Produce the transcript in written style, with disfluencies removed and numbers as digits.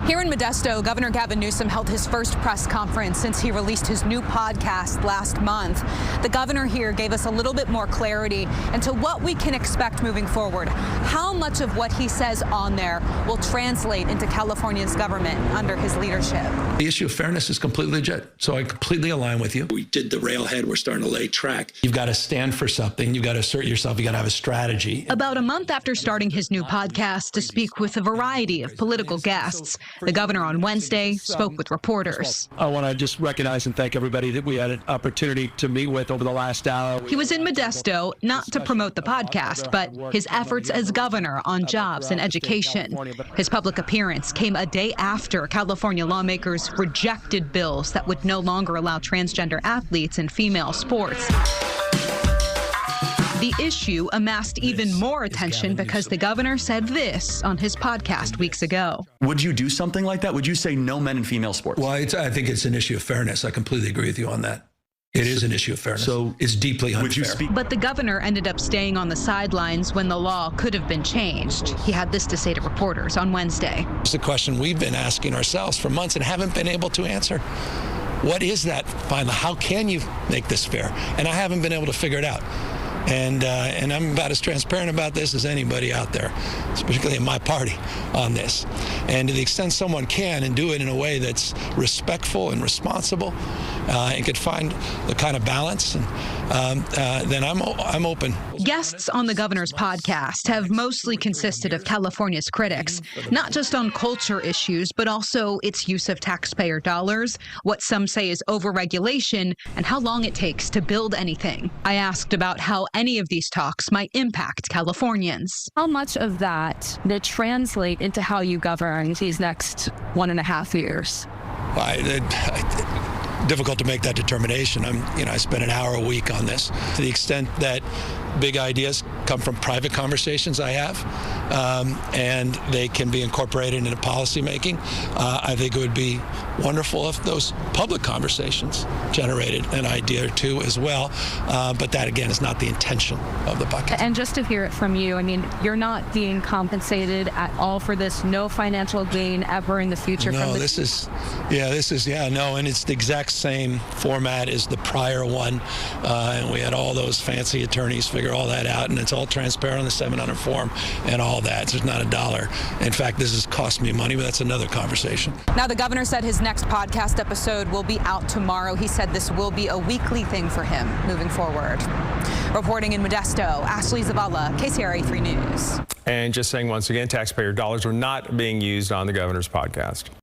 Here in Modesto, Governor Gavin Newsom held his first press conference since he released his new podcast last month. The governor here gave us a little bit more clarity into what we can expect moving forward, how much of what he says on there will translate into California's government under his leadership. The issue of fairness is completely legit, so I completely align with you. We did the railhead. We're starting to lay track. You've got to stand for something. You've got to assert yourself. You've got to have a strategy. About a month after starting his new podcast to speak with a variety of political guests, the governor on Wednesday spoke with reporters. I want to just recognize and thank everybody that we had an opportunity to meet with over the last hour. He was in Modesto not to promote the podcast, but his efforts as governor on jobs and education. His public appearance came a day after California lawmakers rejected bills that would no longer allow transgender athletes in female sports. The issue amassed even more attention because the governor said this on his podcast weeks ago. Would you do something like that? Would you say no men in female sports? Well, I think it's an issue of fairness. I completely agree with you on that. It is an issue of fairness. So it's deeply unfair. Would you speak? But the governor ended up staying on the sidelines when the law could have been changed. He had this to say to reporters on Wednesday. It's a question we've been asking ourselves for months and haven't been able to answer. What is that finally? How can you make this fair? And I haven't been able to figure it out. And I'm about as transparent about this as anybody out there, particularly in my party, on this. And to the extent someone can and do it in a way that's respectful and responsible and could find the kind of balance, then I'm open. Guests on the governor's podcast have mostly consisted of California's critics, not just on culture issues, but also its use of taxpayer dollars, what some say is overregulation, and how long it takes to build anything. I asked about how any of these talks might impact Californians. How much of that did translate into how you govern these next 1.5 years? Difficult to make that determination. I spend an hour a week on this. To the extent that big ideas come from private conversations I have, and they can be incorporated into policy making, I think it would be wonderful if those public conversations generated an idea or two as well. But that, again, is not the intention of the bucket. And just to hear it from you, I mean, you're not being compensated at all for this, no financial gain ever in the future? No, from this is, and it's the exact same format as the prior one. And we had all those fancy attorneys figure all that out, and it's all transparent on the 700 form and all that. So there's not a dollar. In fact, this has cost me money, but that's another conversation. Now, the governor said his next podcast episode will be out tomorrow. He said this will be a weekly thing for him moving forward. Reporting in Modesto, Ashley Zavala, KCRA 3 News. And just saying once again, taxpayer dollars are not being used on the governor's podcast.